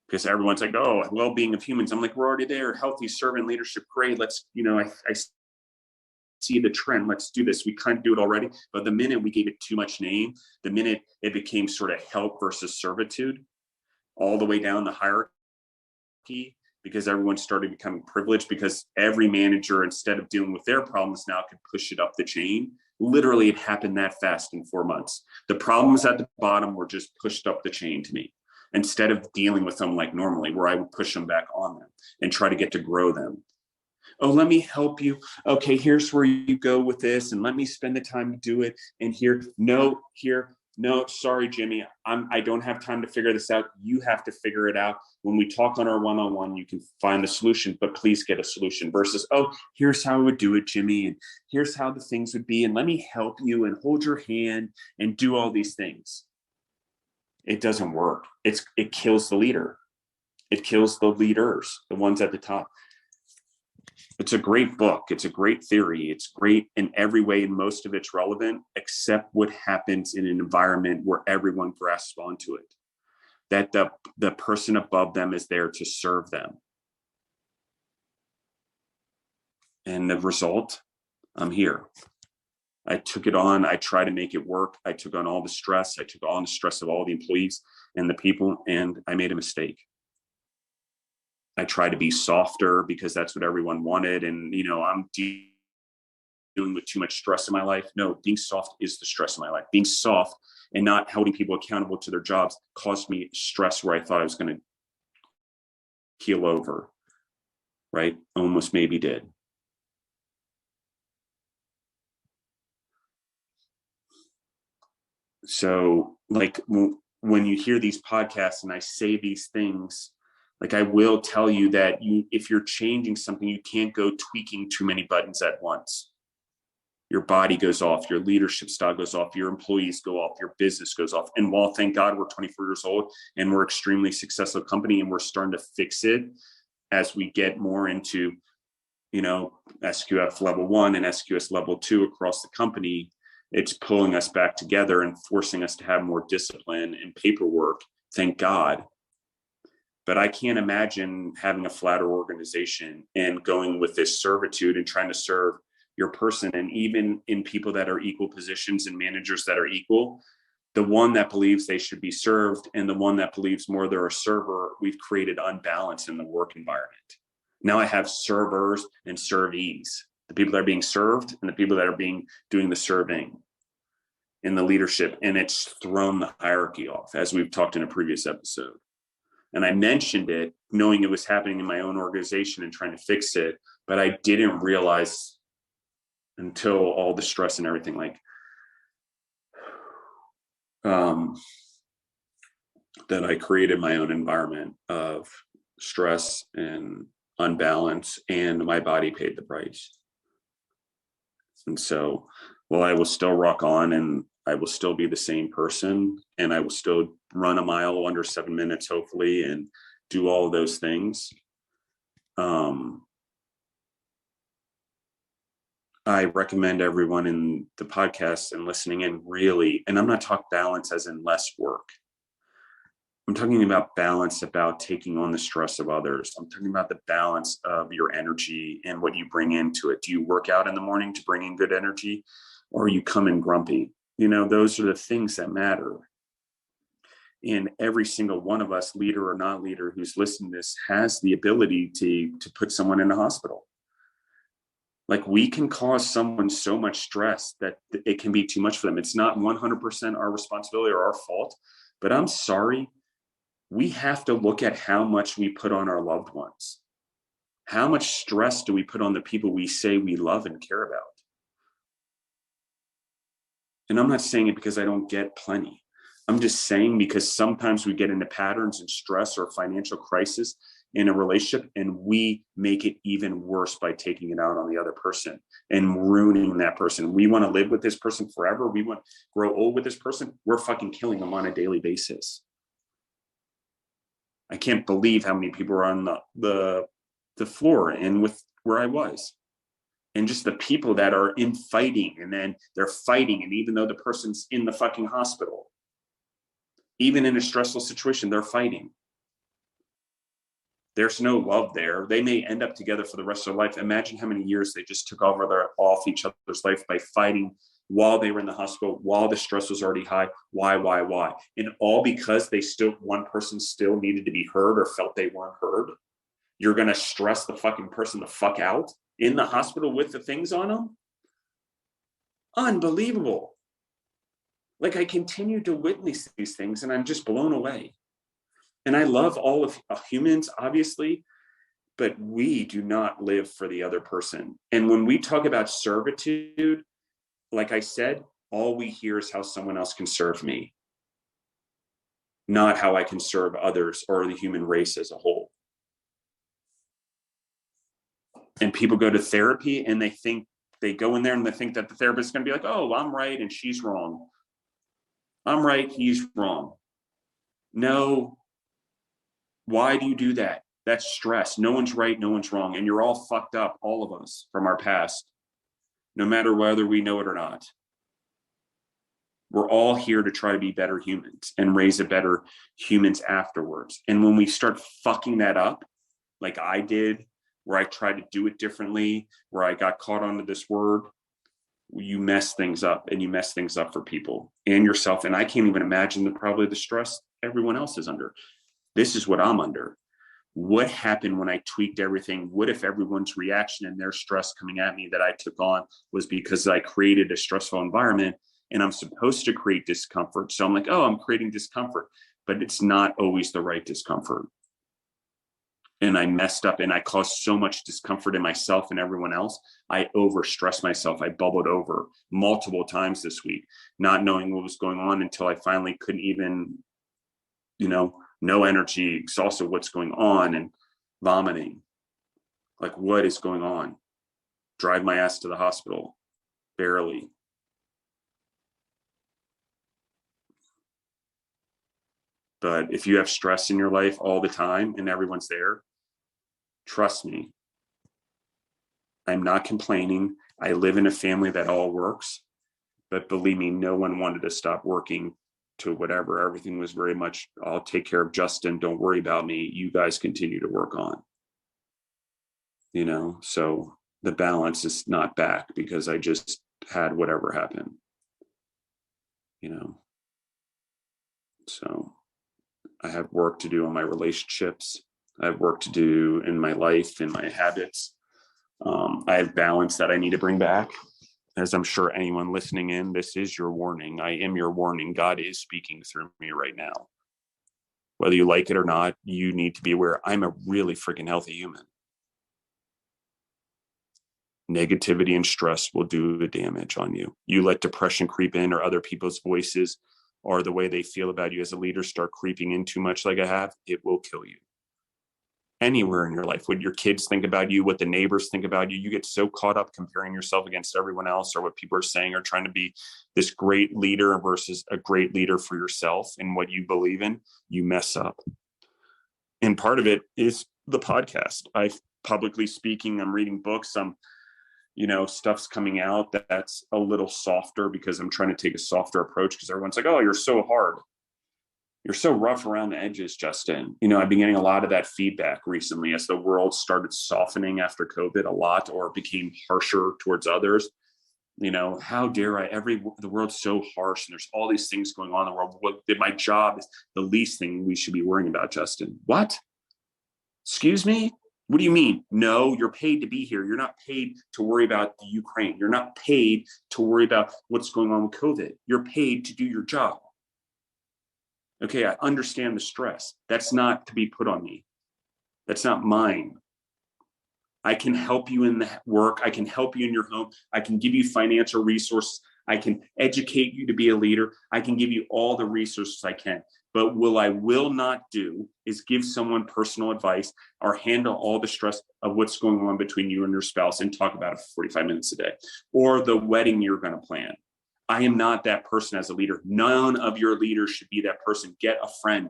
Because everyone's like, oh, well-being of humans. I'm like, we're already there. Healthy servant leadership, great. Let's, I see the trend. Let's do this. We kind of do it already. But the minute we gave it too much name, the minute it became sort of help versus servitude, all the way down the hierarchy, because everyone started becoming privileged, because every manager, instead of dealing with their problems now, could push it up the chain. Literally, it happened that fast in 4 months. The problems at the bottom were just pushed up the chain to me, instead of dealing with them like normally, where I would push them back on them and try to get to grow them. Oh, let me help you. Okay, here's where you go with this, and let me spend the time to do it. And here, no, sorry, Jimmy, I don't have time to figure this out. You have to figure it out. When we talk on our one-on-one, you can find the solution, but please get a solution, versus, oh, here's how I would do it, Jimmy, and here's how the things would be, and let me help you and hold your hand and do all these things. It doesn't work. It kills the leader. It kills the leaders, the ones at the top. It's a great book. It's a great theory. It's great in every way, and most of it's relevant, except what happens in an environment where everyone grasps onto it, that the person above them is there to serve them. And the result, I'm here. I took it on. I tried to make it work. I took on all the stress. I took on the stress of all the employees and the people, and I made a mistake. I tried to be softer because that's what everyone wanted. And, I'm dealing with too much stress in my life. No, being soft is the stress in my life. Being soft and not holding people accountable to their jobs caused me stress where I thought I was going to keel over, right? Almost maybe did. So like when you hear these podcasts and I say these things, like I will tell you that if you're changing something, you can't go tweaking too many buttons at once. Your body goes off, your leadership style goes off, your employees go off, your business goes off. And while thank God we're 24 years old and we're extremely successful company and we're starting to fix it as we get more into, SQF level 1 and SQS level 2 across the company, it's pulling us back together and forcing us to have more discipline and paperwork. Thank God. But I can't imagine having a flatter organization and going with this servitude and trying to serve your person. And even in people that are equal positions and managers that are equal, the one that believes they should be served and the one that believes more they're a server, we've created unbalance in the work environment. Now I have servers and servees, the people that are being served and the people that are doing the serving in the leadership. And it's thrown the hierarchy off, as we've talked in a previous episode. And I mentioned it knowing it was happening in my own organization and trying to fix it, but I didn't realize until all the stress and everything, that I created my own environment of stress and unbalance, and my body paid the price. And so, I will still rock on, and I will still be the same person, and I will still run a mile under 7 minutes, hopefully, and do all of those things. I recommend everyone in the podcast and listening in really, and I'm not talking balance as in less work. I'm talking about balance about taking on the stress of others. I'm talking about the balance of your energy and what you bring into it. Do you work out in the morning to bring in good energy, or you come in grumpy? Those are the things that matter. And every single one of us, leader or not leader, who's listening to this, has the ability to put someone in a hospital. Like, we can cause someone so much stress that it can be too much for them. It's not 100% our responsibility or our fault, but I'm sorry. We have to look at how much we put on our loved ones. How much stress do we put on the people we say we love and care about? And I'm not saying it because I don't get plenty. I'm just saying because sometimes we get into patterns and stress or financial crisis in a relationship, and we make it even worse by taking it out on the other person and ruining that person. We want to live with this person forever. We want to grow old with this person. We're fucking killing them on a daily basis. I can't believe how many people are on the floor and with where I was. And just the people that are in fighting, and then they're fighting. And even though the person's in the fucking hospital, even in a stressful situation, they're fighting. There's no love there. They may end up together for the rest of their life. Imagine how many years they just took off each other's life by fighting while they were in the hospital, while the stress was already high. Why? And all because one person still needed to be heard or felt they weren't heard. You're going to stress the fucking person the fuck out in the hospital with the things on them? Unbelievable. Like, I continue to witness these things and I'm just blown away. And I love all of humans, obviously, but we do not live for the other person. And when we talk about servitude, like I said, all we hear is how someone else can serve me, not how I can serve others or the human race as a whole. And people go to therapy and they go in there and they think that the therapist is going to be like, oh, I'm right and she's wrong. I'm right, he's wrong. No. Why do you do that? That's stress. No one's right, no one's wrong. And you're all fucked up, all of us, from our past, no matter whether we know it or not. We're all here to try to be better humans and raise a better humans afterwards. And when we start fucking that up, like I did, where I tried to do it differently, where I got caught onto this word, you mess things up, and you mess things up for people and yourself. And I can't even imagine probably the stress everyone else is under. This is what I'm under. What happened when I tweaked everything? What if everyone's reaction and their stress coming at me that I took on was because I created a stressful environment, and I'm supposed to create discomfort? So I'm like, oh, I'm creating discomfort, but it's not always the right discomfort. And I messed up and I caused so much discomfort in myself and everyone else. I overstressed myself. I bubbled over multiple times this week, not knowing what was going on until I finally couldn't even, no energy, exhausted, what's going on, and vomiting. Like, what is going on? Drive my ass to the hospital, barely. But if you have stress in your life all the time and everyone's there, trust me, I'm not complaining. I live in a family that all works, but believe me, no one wanted to stop working to whatever. Everything was very much, I'll take care of Justin. Don't worry about me. You guys continue to work on, so the balance is not back because I just had whatever happened, so I have work to do on my relationships. I have work to do in my life, in my habits. I have balance that I need to bring back. As I'm sure anyone listening in, this is your warning. I am your warning. God is speaking through me right now. Whether you like it or not, you need to be aware. I'm a really freaking healthy human. Negativity and stress will do the damage on you. You let depression creep in, or other people's voices or the way they feel about you as a leader start creeping in too much like I have, it will kill you. Anywhere in your life, what your kids think about you, what the neighbors think about you, you get so caught up comparing yourself against everyone else or what people are saying, or trying to be this great leader versus a great leader for yourself and what you believe in, you mess up. And part of it is the podcast. I'm publicly speaking, I'm reading books, stuff's coming out that's a little softer because I'm trying to take a softer approach, because everyone's like, oh, you're so hard. You're so rough around the edges, Justin. I've been getting a lot of that feedback recently as the world started softening after COVID a lot, or became harsher towards others. You know, how dare I? The world's so harsh, and there's all these things going on in the world. My job is the least thing we should be worrying about, Justin. What? Excuse me? What do you mean? No, you're paid to be here. You're not paid to worry about the Ukraine. You're not paid to worry about what's going on with COVID. You're paid to do your job. Okay, I understand the stress. That's not to be put on me. That's not mine. I can help you in the work. I can help you in your home. I can give you financial resources. I can educate you to be a leader. I can give you all the resources I can. But what I will not do is give someone personal advice or handle all the stress of what's going on between you and your spouse and talk about it for 45 minutes a day, or the wedding you're going to plan. I am not that person as a leader. None of your leaders should be that person. Get a friend.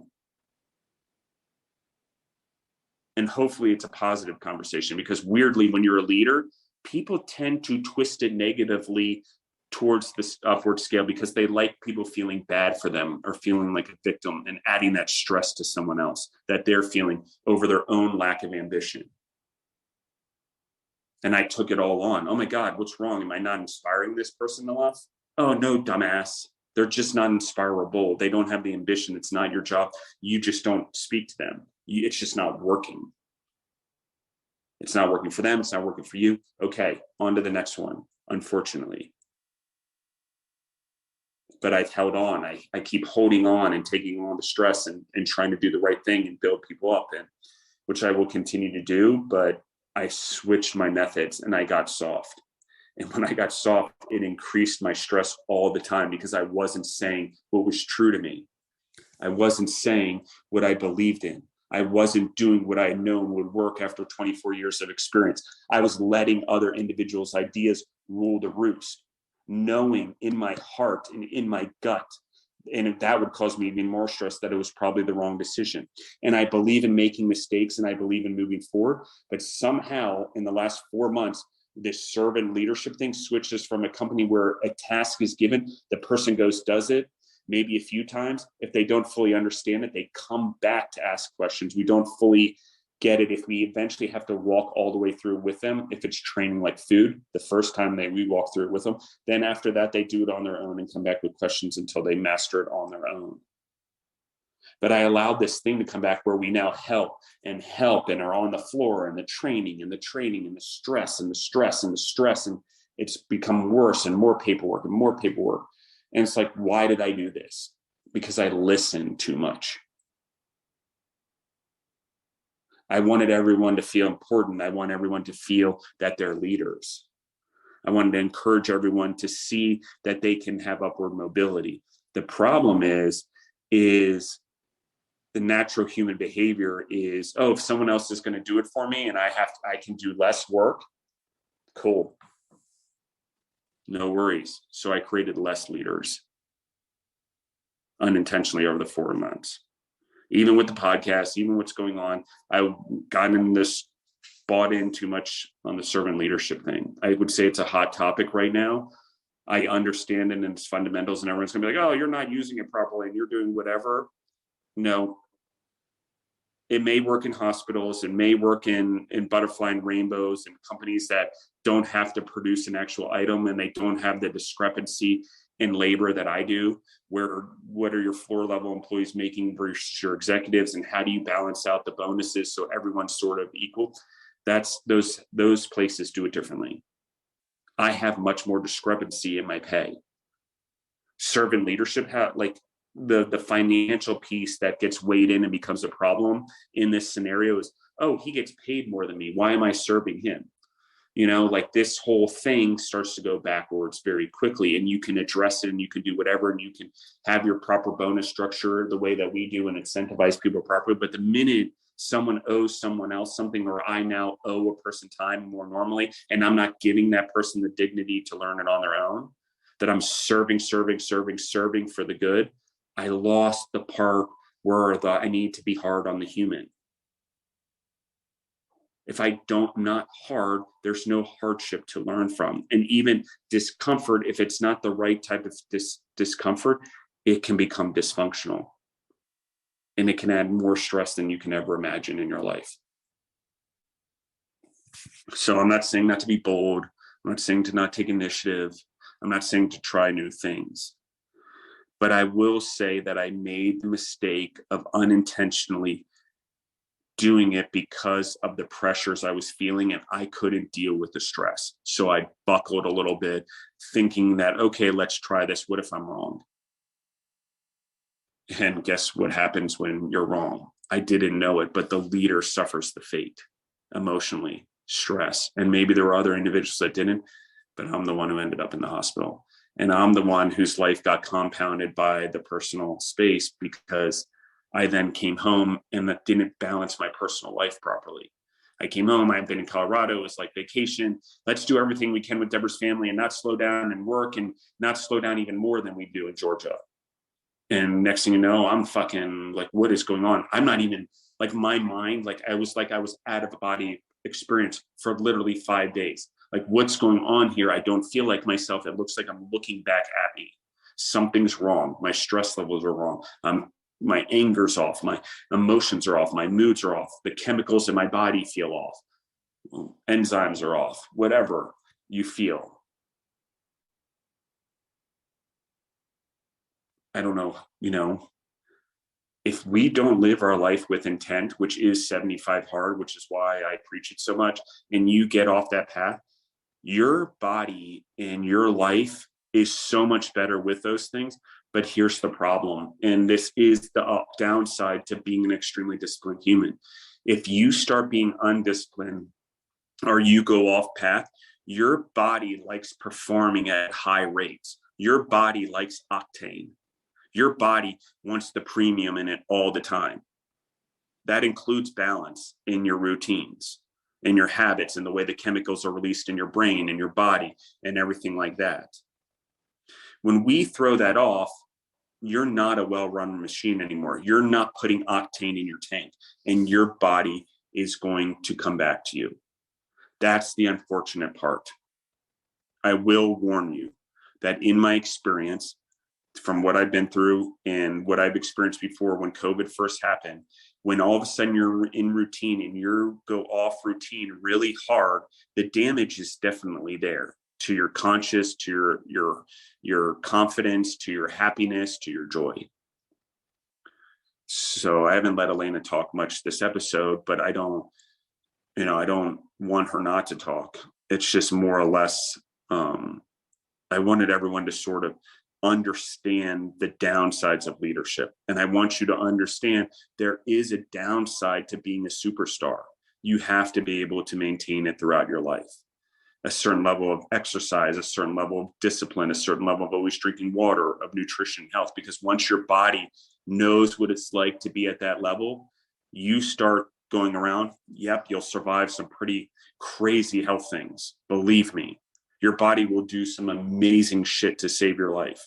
And hopefully it's a positive conversation, because weirdly, when you're a leader, people tend to twist it negatively towards this upward scale because they like people feeling bad for them or feeling like a victim and adding that stress to someone else that they're feeling over their own lack of ambition. And I took it all on. Oh my God, what's wrong? Am I not inspiring this person enough? Oh no, dumbass. They're just not inspirable. They don't have the ambition. It's not your job. You just don't speak to them. It's just not working. It's not working for them. It's not working for you. Okay, on to the next one, unfortunately. But I've held on. I keep holding on and taking on the stress and trying to do the right thing and build people up, and which I will continue to do. But I switched my methods and I got soft. And when I got soft, it increased my stress all the time because I wasn't saying what was true to me. I wasn't saying what I believed in. I wasn't doing what I had known would work after 24 years of experience. I was letting other individuals' ideas rule the roost, knowing in my heart and in my gut, and that would cause me even more stress, that it was probably the wrong decision. And I believe in making mistakes and I believe in moving forward. But somehow in the last 4 months, this servant leadership thing switches from a company where a task is given, the person goes, does it, maybe a few times. If they don't fully understand it, they come back to ask questions. We don't fully get it if we eventually have to walk all the way through with them. If it's training like food, the first time we walk through it with them, then after that, they do it on their own and come back with questions until they master it on their own. But I allowed this thing to come back where we now help and are on the floor, and the training and the stress and the stress and the stress. And it's become worse and more paperwork and more paperwork. And it's like, why did I do this? Because I listened too much. I wanted everyone to feel important. I want everyone to feel that they're leaders. I wanted to encourage everyone to see that they can have upward mobility. The problem is the natural human behavior is, oh, if someone else is going to do it for me and I can do less work, cool. No worries. So I created less leaders unintentionally over the 4 months. Even with the podcast, even what's going on, I got in this, bought in too much on the servant leadership thing. I would say it's a hot topic right now. I understand it in its fundamentals, and everyone's gonna be like, oh, you're not using it properly and you're doing whatever. No, it may work in hospitals, it may work in butterfly and rainbows and companies that don't have to produce an actual item and they don't have the discrepancy in labor that I do, where what are your floor level employees making versus your executives, and how do you balance out the bonuses so everyone's sort of equal? That's those places do it differently. I have much more discrepancy in my pay. Servant leadership, like the financial piece that gets weighed in and becomes a problem in this scenario is, oh, he gets paid more than me. Why am I serving him? You know, like this whole thing starts to go backwards very quickly, and you can address it and you can do whatever, and you can have your proper bonus structure the way that we do and incentivize people properly. But the minute someone owes someone else something, or I now owe a person time more normally, and I'm not giving that person the dignity to learn it on their own, that I'm serving for the good, I lost the part where I need to be hard on the human. If I don't not hard, there's no hardship to learn from. And even discomfort, if it's not the right type of discomfort, it can become dysfunctional. And it can add more stress than you can ever imagine in your life. So I'm not saying not to be bold. I'm not saying to not take initiative. I'm not saying to try new things, but I will say that I made the mistake of unintentionally doing it because of the pressures I was feeling, and I couldn't deal with the stress. So I buckled a little bit, thinking that, okay, let's try this. What if I'm wrong? And guess what happens when you're wrong? I didn't know it, but the leader suffers the fate emotionally, stress. And maybe there were other individuals that didn't, but I'm the one who ended up in the hospital. And I'm the one whose life got compounded by the personal space, because I then came home and that didn't balance my personal life properly. I came home, I've been in Colorado, it was like vacation. Let's do everything we can with Deborah's family and not slow down and work, and not slow down even more than we do in Georgia. And next thing you know, I'm fucking like, what is going on? I'm not even like, my mind, I was out of the body experience for literally 5 days. Like, what's going on here? I don't feel like myself. It looks like I'm looking back at me. Something's wrong. My stress levels are wrong. My anger's off. My emotions are off. My moods are off. The chemicals in my body feel off. Enzymes are off. Whatever you feel. I don't know, if we don't live our life with intent, which is 75 hard, which is why I preach it so much, and you get off that path, your body and your life is so much better with those things. But here's the problem. And this is the downside to being an extremely disciplined human. If you start being undisciplined or you go off path, your body likes performing at high rates. Your body likes octane. Your body wants the premium in it all the time. That includes balance in your routines, in your habits, and the way the chemicals are released in your brain and your body and everything like that. When we throw that off, you're not a well-run machine anymore. You're not putting octane in your tank, and your body is going to come back to you. That's the unfortunate part. I will warn you that in my experience, from what I've been through and what I've experienced before, when COVID first happened, when all of a sudden you're in routine and you go off routine really hard, the damage is definitely there to your conscious, to your confidence, to your happiness, to your joy. So I haven't let Alaina talk much this episode, but I don't want her not to talk. It's just more or less, I wanted everyone to sort of understand the downsides of leadership. And I want you to understand there is a downside to being a superstar. You have to be able to maintain it throughout your life. A certain level of exercise, a certain level of discipline, a certain level of always drinking water, of nutrition, health, because once your body knows what it's like to be at that level, you start going around, yep, you'll survive some pretty crazy health things. Believe me. Your body will do some amazing shit to save your life.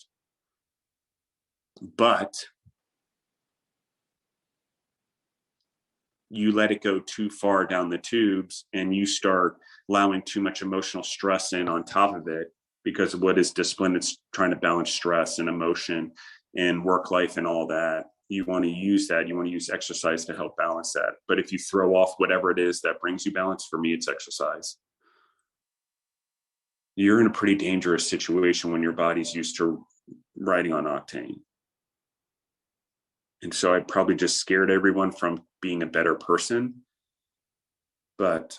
But you let it go too far down the tubes and you start allowing too much emotional stress in on top of it, because of what is discipline, it's trying to balance stress and emotion and work life and all that. You want to use that. You want to use exercise to help balance that. But if you throw off whatever it is that brings you balance, for me, it's exercise. You're in a pretty dangerous situation when your body's used to riding on octane. And so I probably just scared everyone from being a better person. But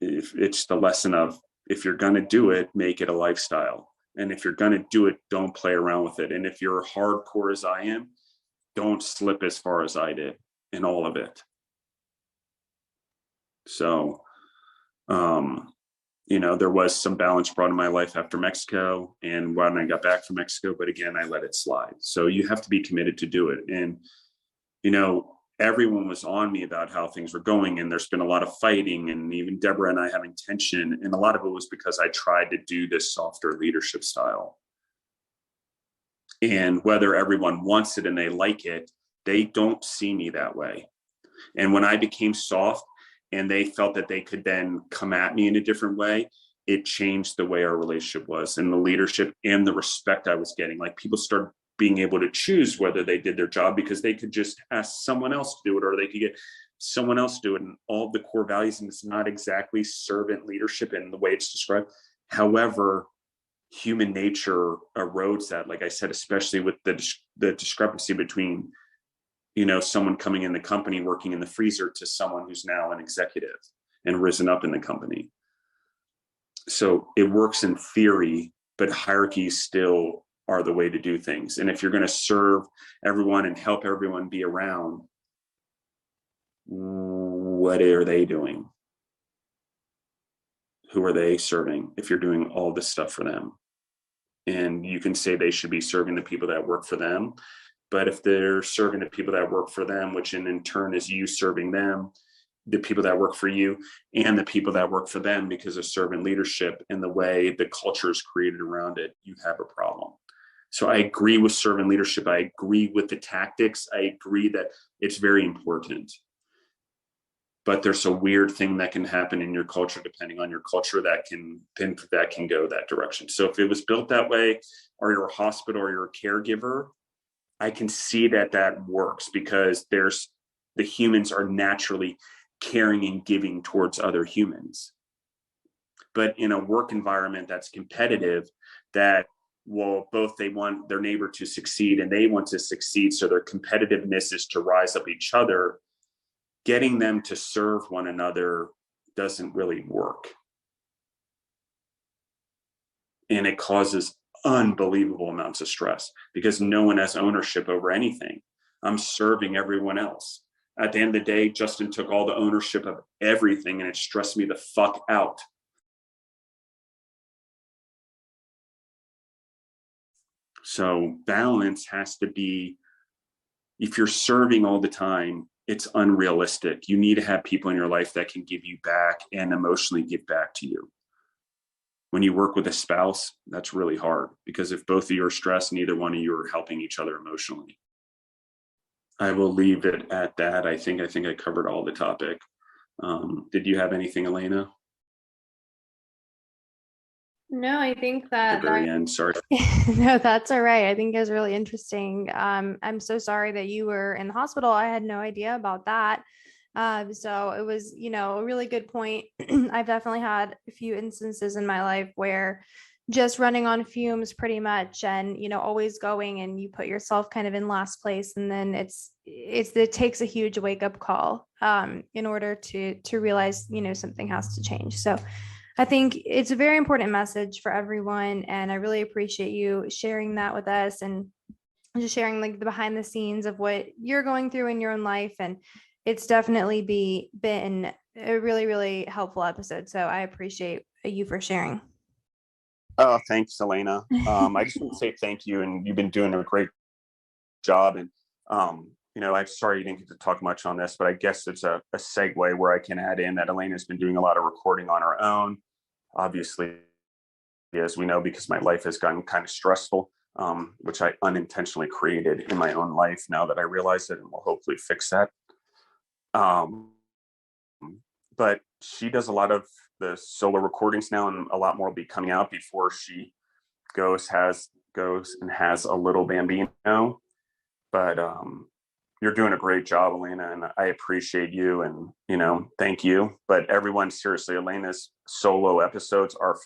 if it's the lesson of, if you're going to do it, make it a lifestyle. And if you're going to do it, don't play around with it. And if you're hardcore as I am, don't slip as far as I did in all of it. So, there was some balance brought in my life after Mexico and when I got back from Mexico, but again, I let it slide. So you have to be committed to do it. And, everyone was on me about how things were going, and there's been a lot of fighting, and even Deborah and I having tension. And a lot of it was because I tried to do this softer leadership style. And whether everyone wants it and they like it, they don't see me that way. And when I became soft, and they felt that they could then come at me in a different way, it changed the way our relationship was, and the leadership and the respect I was getting. Like, people started being able to choose whether they did their job, because they could just ask someone else to do it, or they could get someone else to do it. And all of the core values, and it's not exactly servant leadership in the way it's described. However, human nature erodes that, like I said, especially with the discrepancy between, someone coming in the company working in the freezer to someone who's now an executive and risen up in the company. So it works in theory, but hierarchies still are the way to do things. And if you're going to serve everyone and help everyone be around, what are they doing? Who are they serving if you're doing all this stuff for them? And you can say they should be serving the people that work for them. But if they're serving the people that work for them, which in turn is you serving them, the people that work for you and the people that work for them because of servant leadership and the way the culture is created around it, you have a problem. So I agree with servant leadership. I agree with the tactics. I agree that it's very important. But there's a weird thing that can happen in your culture, depending on your culture, that can go that direction. So if it was built that way, or you're a hospital or you're a caregiver, I can see that works because the humans are naturally caring and giving towards other humans. But in a work environment that's competitive, both they want their neighbor to succeed and they want to succeed, so their competitiveness is to rise up each other. Getting them to serve one another doesn't really work. And it causes unbelievable amounts of stress because no one has ownership over anything. I'm serving everyone else. At the end of the day, Justin took all the ownership of everything and it stressed me the fuck out. So balance has to be, if you're serving all the time, it's unrealistic. You need to have people in your life that can give you back and emotionally give back to you. When you work with a spouse, that's really hard because if both of you are stressed, neither one of you are helping each other emotionally. I will leave it at that. I think I covered all the topic. Did you have anything, Alaina? No, I think that At the very end, sorry. No, that's all right. I think it was really interesting. I'm so sorry that you were in the hospital. I had no idea about that. So it was, a really good point. I've definitely had a few instances in my life where just running on fumes pretty much and, always going and you put yourself kind of in last place. And then it takes a huge wake up call in order to realize, something has to change. So I think it's a very important message for everyone. And I really appreciate you sharing that with us and just sharing like the behind the scenes of what you're going through in your own life. And it's definitely been a really, really helpful episode. So I appreciate you for sharing. Oh, thanks, Alaina. I just want to say thank you. And you've been doing a great job. And, I'm sorry you didn't get to talk much on this, but I guess it's a segue where I can add in that Alaina's been doing a lot of recording on her own. Obviously, as we know, because my life has gotten kind of stressful, which I unintentionally created in my own life now that I realize it, and will hopefully fix that. But she does a lot of the solo recordings now, and a lot more will be coming out before she goes and has a little bambino. But you're doing a great job, Alaina, and I appreciate you, and thank you. But everyone, seriously, Alaina's solo episodes are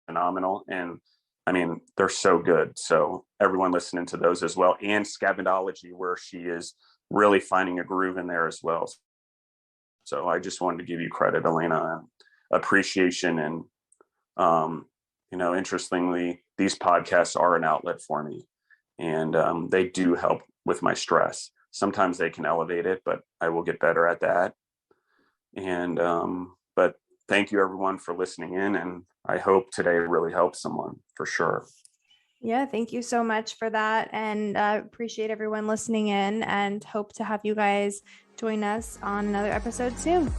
phenomenal, and I mean, they're so good. So everyone listening to those as well, and Scavengology, where she is really finding a groove in there as well. So I just wanted to give you credit, Alaina, and appreciation. And, interestingly, these podcasts are an outlet for me, and they do help with my stress. Sometimes they can elevate it, but I will get better at that. And, but thank you everyone for listening in. And I hope today really helps someone for sure. Yeah, thank you so much for that. And appreciate everyone listening in and hope to have you guys join us on another episode soon.